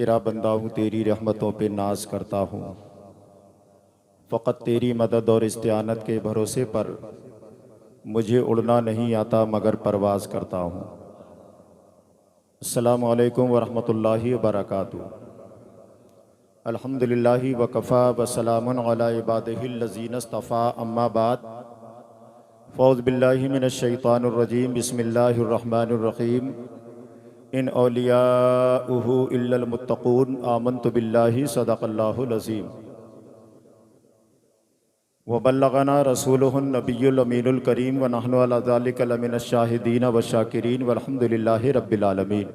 तेरा बंदा हूँ, तेरी रहमतों पे नाज करता हूँ। फ़कत तेरी मदद और इस्तिआनत के भरोसे पर मुझे उड़ना नहीं आता मगर परवाज़ करता हूँ। अस्सलामु अलैकुम वरहमतुल्लाहि वबरकातुहू। अल्हम्दुलिल्लाहि वकफ़ा वसलामुन अला इबादिहिल्लज़ीना इस्तफ़ा अम्मा बाद। फ़ौज़ बिल्लाहि मिनश शैतानिर रजीम। बिस्मिल्लाहिर रहमानिर रहीम। इन औलियाउहु इल्लल मुत्तक़ून आमन्तु बिल्लाहि सदक़ल्लाहुल अज़ीम। व बल्लगना रसूलुहुन नबियुल अमीनुल करीम व नहनु अला ज़ालिका लमिनश शाहिदीन व शाकिरीन वल्हम्दुलिल्लाहि रब्बिल आलमीन।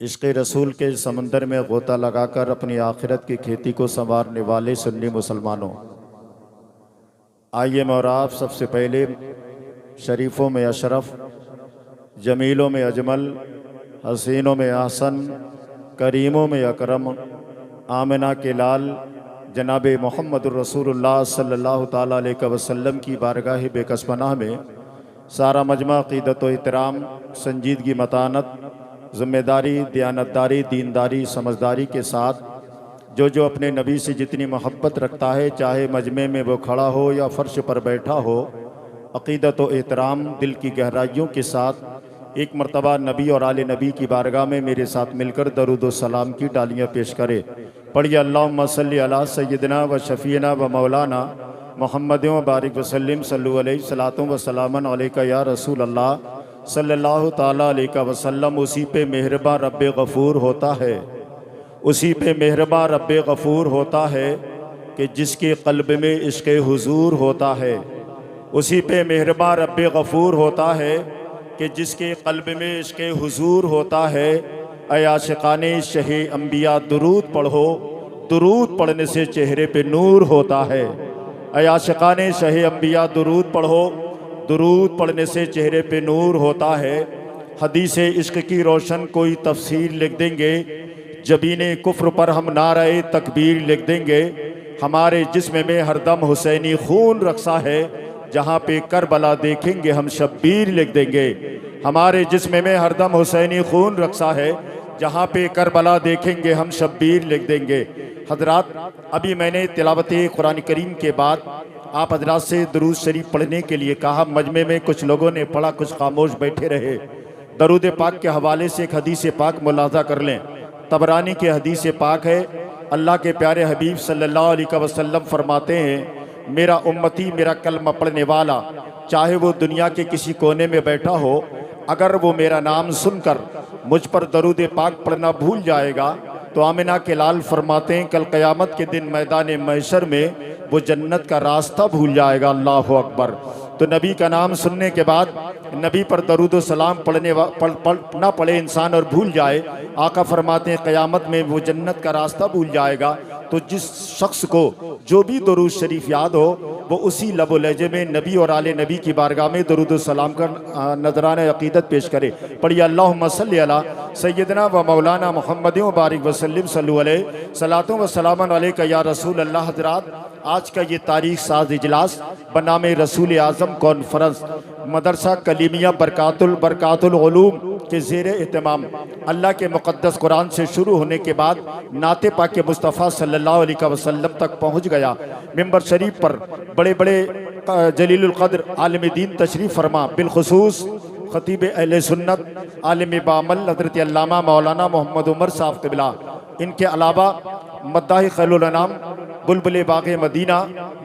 इश्क़ रसूल के समंदर में गोता लगाकर अपनी आखिरत की खेती को संवारने वाले सुन्नी मुसलमानों, आइए और आप सबसे पहले शरीफों में अशरफ, जमीलों में अजमल, हसीनों में ahसन, करीमों में अकरम, आमिना के लाल जनाब मोहम्मदुर रसूलुल्लाह सल्लल्लाहु ताला अलैहि वसल्लम की बारगाह बेकसपनाह में सारा मजमा अक़ीदत व एहतराम, संजीदगी, मतानत, ज़िम्मेदारी, दयानतदारी, दीनदारी, समझदारी के साथ जो अपने नबी से जितनी मोहब्बत रखता है, चाहे मजमे में वो खड़ा हो या फ़र्श पर बैठा हो, अक़ीदत व एहतराम दिल की गहराइयों के साथ एक मरतबा नबी और आले नबी की बारगाह में मेरे साथ मिलकर दरूद व सलाम की डालियाँ पेश करे। पढ़िए अल्लाहुम्मा सल्ली अला सय्यिदना व शफ़ीना व मौलाना मुहम्मद व बारिक वसल्लिम सल्लु अलैहि सलातुम व सलामन अलैका या रसूल अल्लाह सल्लल्लाहु ताला अलैहि वसल्लम। उसी पे मेहरबान रब्बे गफ़ूर होता है, उसी पे मेहरबान रब्बे गफ़ूर होता है कि जिसके क़ल्ब में इश्क़े हुज़ूर होता है। उसी पे मेहरबान रब्बे गफ़ूर होता है कि जिसके क़ल्ब में इश्क़े हुज़ूर होता है। ऐ आशिक़ाने शहे अंबिया दुरूद पढ़ो, दुरूद पढ़ने से चेहरे पे नूर होता है। ऐ आशिक़ाने शहे अंबिया दुरूद पढ़ो, दुरूद पढ़ने से चेहरे पे नूर होता है। हदीसे इश्क़ की रोशन कोई तफसीर लिख देंगे, जबीने कुफ्र पर हम नारे तकबीर लिख देंगे। हमारे जिस्म में हरदम हुसैनी खून रक्सा है, जहाँ पे करबला देखेंगे हम शब्बीर लिख देंगे। हमारे जिस्म में हरदम हुसैनी खून रक्सा है, जहाँ पे करबला देखेंगे हम शब्बीर लिख देंगे। हजरात, अभी मैंने तिलावत कुरान करीम के बाद आप हजरात से दुरूद शरीफ पढ़ने के लिए कहा। मजमे में कुछ लोगों ने पढ़ा, कुछ खामोश बैठे रहे। दरूद पाक के हवाले से एक हदीस पाक मुलाजा कर लें। तबरानी के हदीस पाक है, अल्लाह के प्यारे हबीब सल्लल्लाहु अलैहि वसल्लम फरमाते हैं, मेरा उम्मती, मेरा कलमा पढ़ने वाला, चाहे वो दुनिया के किसी कोने में बैठा हो, अगर वो मेरा नाम सुनकर मुझ पर दरूद पाक पढ़ना भूल जाएगा तो आमिना के लाल फरमाते हैं, कल क़यामत के दिन मैदान महशर में वो जन्नत का रास्ता भूल जाएगा। अल्लाहु अकबर। तो नबी का नाम सुनने के बाद नबी पर दरूद सलाम ना पढ़े इंसान और भूल जाए, आका फरमाते हैं क़यामत में वो जन्नत का रास्ता भूल जाएगा। तो जिस शख्स को जो भी दरूद शरीफ याद हो, वो उसी लबो लहजे में नबी और आले नबी की बारगाह में दरूद सलाम का नजराने अक़ीदत पेश करे। पढ़िए अल्लाहुम्मा सल्ली अला सय्यिदना व मौलाना मुहम्मद व बारिक वसल्लिम सल्लु अलैहि सलातु व सलामन अलैका या रसूल अल्लाह। हज़रात, आज का ये तारीख साज इजलास बनामे रसूल आज़म कॉन्फ्रेंस मदरसा कलीमिया बरकातुल उलूम के ज़ेर एहतमाम अल्लाह के मुक़द्दस कुरान से शुरू होने के बाद नाते पाक के मुस्तफ़ा सल्लल्लाहु अलैहि वसल्लम तक पहुँच गया। मिंबर शरीफ पर बड़े बड़े जलीलुल क़द्र आलिम दीन तशरीफ़ फरमा, बिलखुसूस ख़तीब अहले सुन्नत आलिम बामल हज़रत अल्लामा मौलाना मोहम्मद उमर साहब क़िबला। इनके अलावा मद्दाह खैरुल अनाम बुलबुल बाग़े मदीना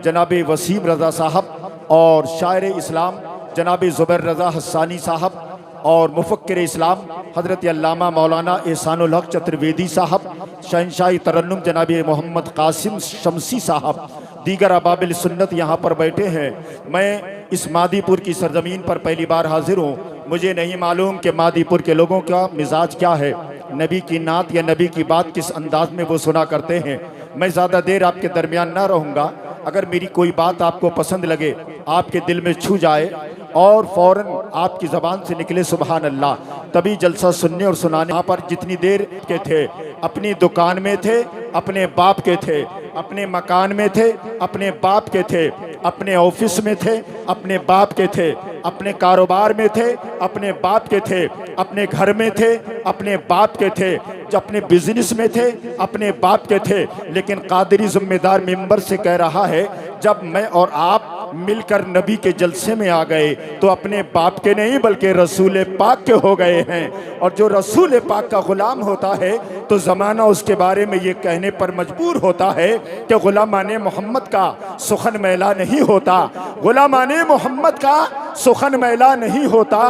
जनाब वसीम रज़ा साहब और शायर इस्लाम जनाब ज़ुबैर रज़ा हस्सानी साहब और मुफ़क्किर इस्लाम हज़रत अल्लामा मौलाना एहसानुल हक़ चतुर्वेदी साहब, शहंशाही तरन्नुम जनाब मोहम्मद कासिम शमसी साहब, दीगर अबाबिल सुन्नत यहाँ पर बैठे हैं। मैं इस मादीपुर की सरजमीन पर पहली बार हाजिर हूँ। मुझे नहीं मालूम कि मादीपुर के लोगों का मिजाज क्या है, नबी की नात या नबी की बात किस अंदाज में वो सुना करते हैं। मैं ज़्यादा देर आपके दरमियान ना रहूँगा। अगर मेरी कोई बात आपको पसंद लगे, आपके दिल में छू जाए और फ़ौरन आपकी ज़बान से निकले सुबहान अल्लाह, तभी जलसा सुनने और सुनाने। यहाँ पर जितनी देर के थे अपनी दुकान में थे, अपने बाप के थे, अपने मकान में थे, अपने बाप के थे, अपने ऑफिस में थे, अपने बाप के थे, अपने कारोबार में थे, अपने बाप के थे, अपने घर में थे, अपने बाप के थे, जब अपने बिजनेस में थे, अपने बाप के थे। लेकिन कादरी जिम्मेदार मिंबर से कह रहा है, जब मैं और आप मिलकर नबी के जलसे में आ गए तो अपने बाप के नहीं बल्कि रसूल पाक के हो गए हैं। और जो रसूल पाक का गुलाम होता है तो ज़माना उसके बारे में ये कहने पर मजबूर होता है कि गुलामाने मोहम्मद का सुखन मैला नहीं होता, गुलामाने मोहम्मद का सुखन मैला नहीं होता।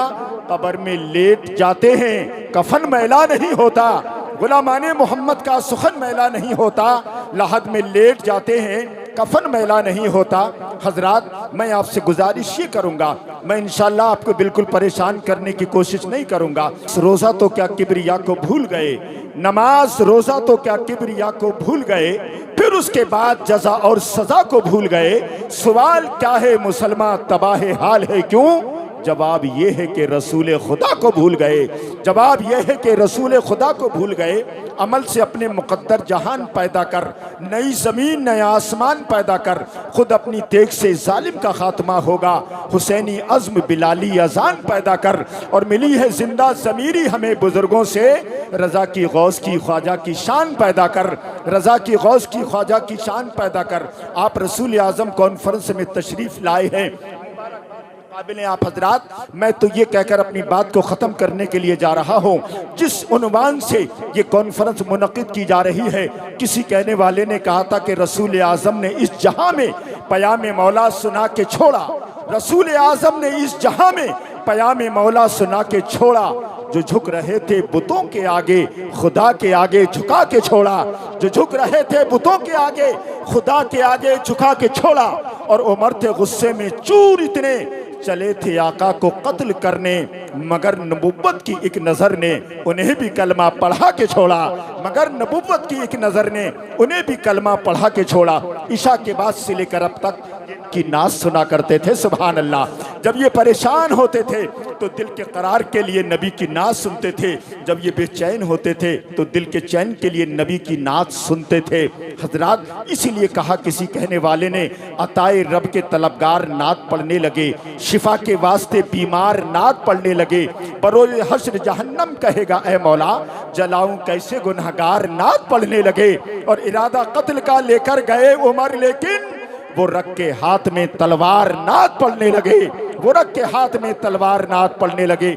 कब्र में लेट जाते हैं, कफन मैला नहीं होता, गुलामाने मोहम्मद का सुखन मैला नहीं होता। लहद में लेट जाते हैं, कफन मैला नहीं होता। हजरात, मैं आपसे गुजारिश ये करूंगा, मैं इंशाल्लाह आपको बिल्कुल परेशान करने की कोशिश नहीं करूंगा। रोज़ा तो क्या किबरिया को भूल गए, नमाज रोज़ा तो क्या किबरिया को भूल गए, फिर उसके बाद जजा और सजा को भूल गए। सवाल क्या है मुसलमान तबाह हाल है क्यों? जवाब ये है कि रसूल खुदा को भूल गए। जवाब ये है कि रसूल खुदा को भूल गए। अमल से अपने मुकद्दर जहान पैदा कर, नई ज़मीन नया आसमान पैदा कर, खुद अपनी तेग से जालिम का खात्मा होगा। हुसैनी अज़्म बिलाली अजान पैदा कर, और मिली है जिंदा ज़मीरी हमें बुजुर्गों से। रज़ा की गौस की ख्वाजा की शान पैदा कर, रज़ा की गौस की ख्वाजा की शान पैदा कर। आप रसूल आज़म कॉन्फ्रेंस में तशरीफ़ लाए हैं, काबिल आप हजरात। मैं तो ये कहकर अपनी बात को ख़त्म करने के लिए जा रहा हूँ, जिस उन्वान से ये कॉन्फ्रेंस मुनक़िद की जा रही है, किसी कहने वाले ने कहा था कि रसूल आज़म ने इस जहां में पयाम मौला सुना के छोड़ा, रसूल आज़म ने इस जहां में पयाम मौला सुना के छोड़ा। जो झुक रहे थे बुतों के आगे, खुदा के आगे झुका के छोड़ा। जो झुक रहे थे बुतों के आगे, खुदा के आगे झुका के छोड़ा। और उमर थे गुस्से में चूर इतने, चले थे आका को कत्ल करने, मगर नबुव्वत की एक नज़र ने उन्हें भी कलमा पढ़ा के छोड़ा। मगर नबुव्वत की एक नज़र ने उन्हें भी कलमा पढ़ा के छोड़ा। ईशा के बाद से लेकर अब तक की नाज सुना करते थे, सुभान अल्लाह। जब ये परेशान होते थे तो दिल के करार के लिए नबी की नाज सुनते थे, जब ये बेचैन होते थे तो दिल के चैन के लिए नबी की नाज सुनते थे। हजरात, इसीलिए कहा किसी कहने वाले ने, अताए रब के तलबगार नात पढ़ने लगे, शिफा के वास्ते बीमार नात पढ़ने लगे। बरोज़ हश्र जहन्नम कहेगा ऐ मौला जलाऊं कैसे गुनहगार नात पढ़ने लगे। और इरादा कत्ल का लेकर गए उमर, लेकिन वो रख के हाथ में तलवार नात पढ़ने लगे, वो रख के हाथ में तलवार नात पढ़ने लगे।